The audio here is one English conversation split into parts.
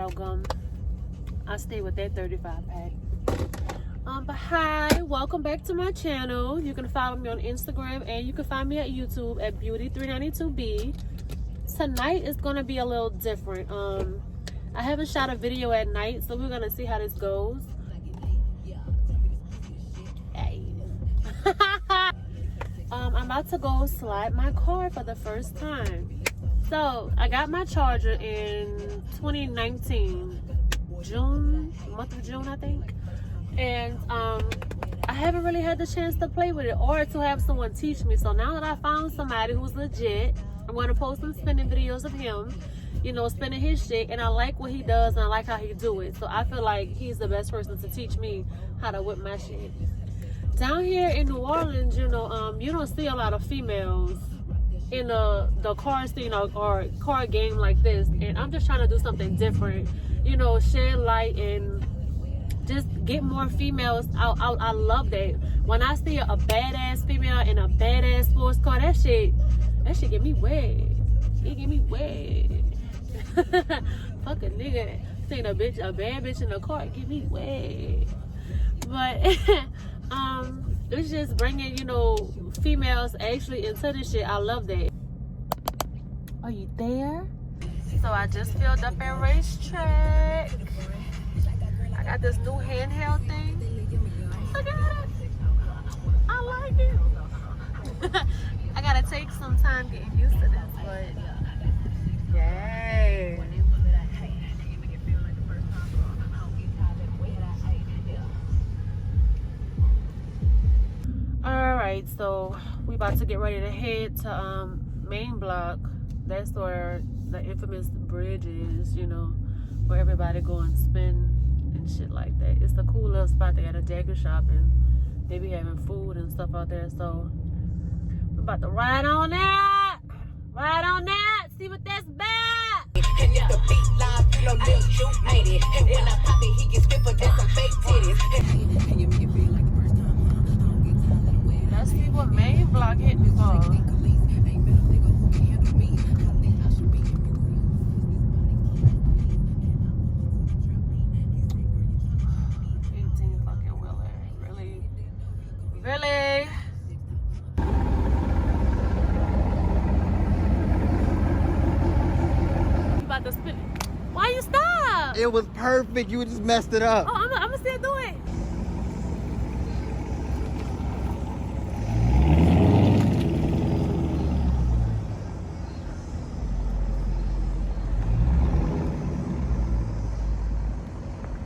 amalgam. I stay with that 35 pack. But hi, welcome back to my channel. You can follow me on Instagram and you can find me at YouTube at Beauty392B. Tonight is gonna be a little different. I haven't shot a video at night, so we're gonna see how this goes. Hey. I'm about to go slide my car for the first time. So I got my charger in 2019, month of June, I think. And I haven't really had the chance to play with it or to have someone teach me. So now that I found somebody who's legit, I'm going to post some spinning videos of him, you know, spinning his shit. And I like what he does and I like how he do it. So I feel like he's the best person to teach me how to whip my shit. Down here in New Orleans, you know, you don't see a lot of females in the car scene or car game like this. And I'm just trying to do something different, you know, shed light and just get more females out. I love that. When I see a badass female in a badass sports car, that shit get me wet. It get me wet. Fuck a nigga seeing a bad bitch in a car, it get me wet. But it's just bringing, you know, females actually into this shit. I love that. Are you there? So I just filled up at Racetrack. I got this new handheld thing. Look at it. I like it. I gotta take some time getting used to this, but yay. Alright, so we about to get ready to head to Main Block. That's where the infamous bridge is, you know, where everybody go and spin and shit like that. It's a cool little spot. They got a jacket shop and they be having food and stuff out there. So we're about to ride on that. Ride on that. See what that's about. And if the beat live, you know Lil Juke made it. And when I pop it, he gets fit for just some fake titties. Let's see what Main Block hit me for. Really? You about to spin? Why you stop? It was perfect. You just messed it up. Oh, I'm gonna still do it.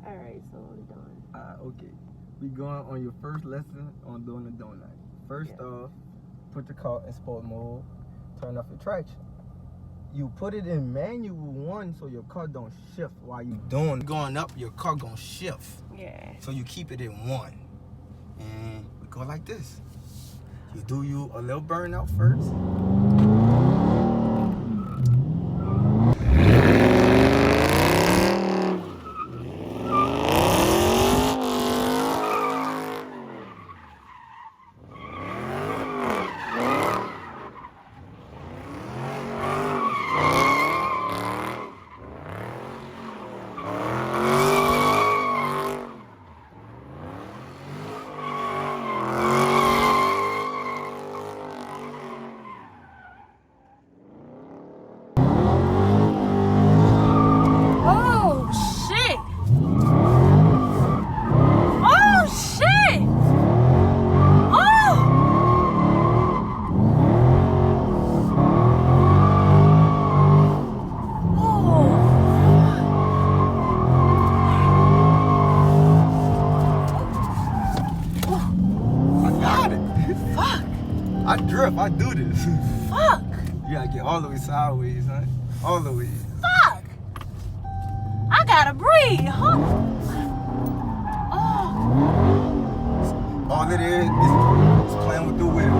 All right, so we're done. Okay. We going on your first lesson on doing the donut. First off, put your car in sport mode, turn off your traction. You put it in manual 1 so your car don't shift while you doing. Going up, your car gonna shift. Yeah. So you keep it in 1. And we go like this. You do you a little burnout first. I do this. Fuck. You gotta get all the way sideways, huh? All the way. Fuck. I gotta breathe, huh? Oh. All it is playing with the wheel.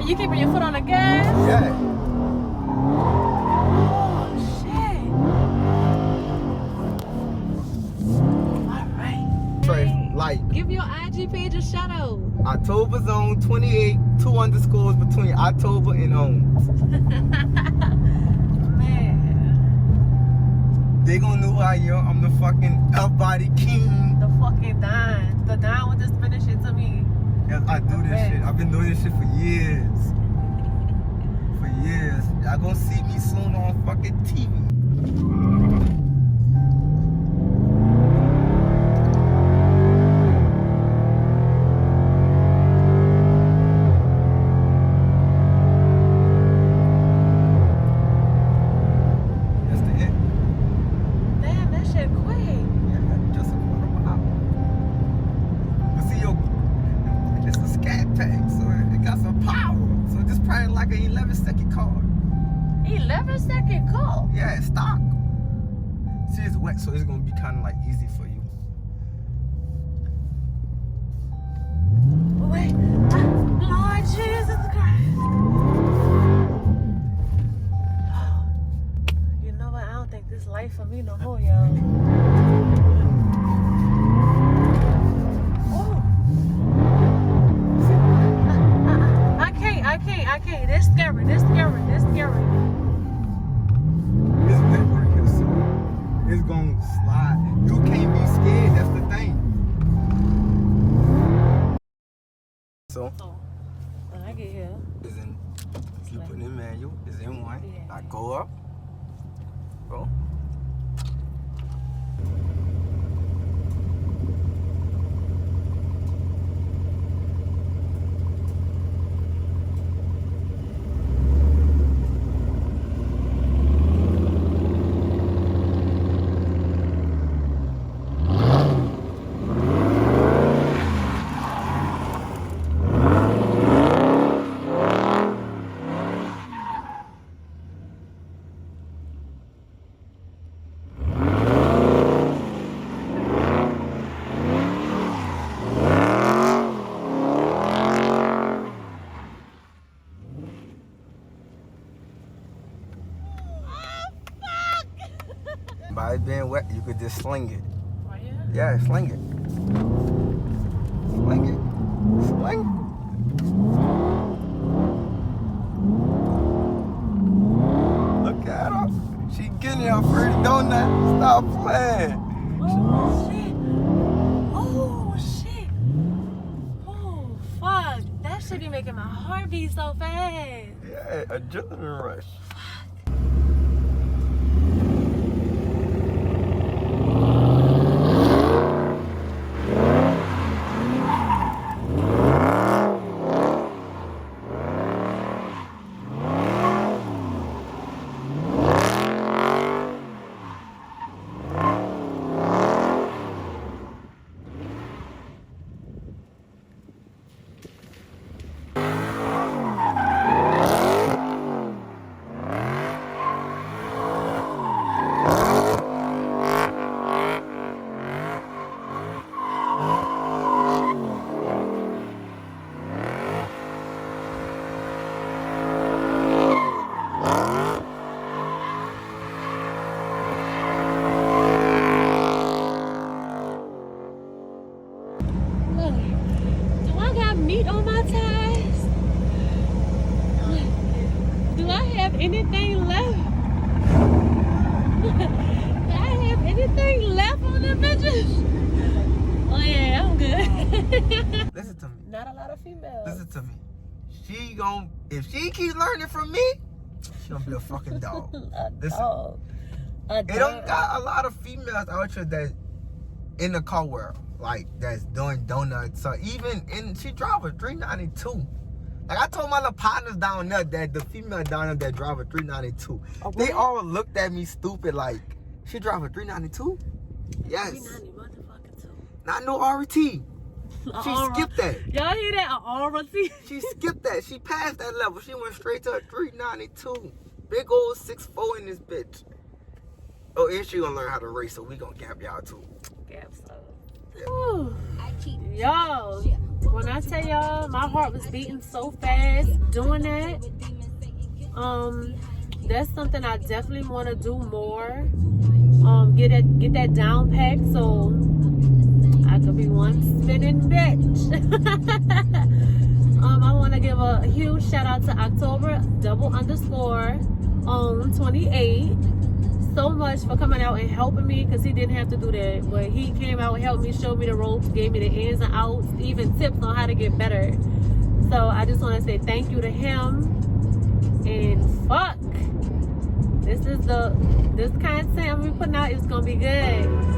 And you keeping your foot on the gas? Yeah. Oh, shit. All right. Trey, like. Give your IG page a shout out. October Zone 28, 2 underscores between October and Home. Man. They gonna know who I am. I'm the fucking up-body king. The fucking dime. The dime with the spinning shit to me. Yeah, I do this shit. I've been doing this shit for years. For years. Y'all gonna see me soon on fucking TV. That's the it. Damn, that shit quick. Yeah, just a quarter mile. But see, yo, it's a Scat Pack, so it got some power. So this probably like an 11-second card. 11-second call. Yeah, it's stock. See, it's wet, so it's gonna be kind of like easy for you. Wait. Lord Jesus Christ. You know what? I don't think this life for me no more, y'all. I can't. This scary. It's wet right here, so it's gonna slide. You can't be scared. That's the thing. So, When I get here, is in. You put in manual. Is in one. Yeah. I go up. Go. By it being wet, you could just sling it. right here. Yeah, sling it. Sling it. Sling it. Look at her. She getting her first donut. Stop playing. Oh shit. Oh fuck. That shit be making my heart beat so fast. Yeah, adrenaline rush. Meat on my ties? Do I have anything left? Do I have anything left on the bitches? Oh yeah, I'm good. Listen to me. Not a lot of females. Listen to me. She gon' if she keeps learning from me, she gonna be a fucking dog. Listen, dog. it don't got a lot of females out here that in the car world, like that's doing donuts. So even in she drive a 392. Like I told my little partners down there that the female down there that drive a 392, they all looked at me stupid like she drive a 392. Yes. 390 motherfucker too. Not no RT. She skipped that. Y'all hear that? RT. She skipped that. She passed that level. She went straight to a 392. Big old 6'4" in this bitch. Oh, and she gonna learn how to race, so we gonna gap y'all too. Gap so. Yo, when I tell y'all, my heart was beating so fast doing that. That's something I definitely want to do more. Get that down pack so I could be one spinning bitch. I want to give a huge shout out to October __on 28. so much for coming out and helping me, because he didn't have to do that, but he came out and helped me, showed me the ropes, gave me the ins and outs, even tips on how to get better. So I just want to say thank you to him. And fuck, this content we putting out is gonna be good.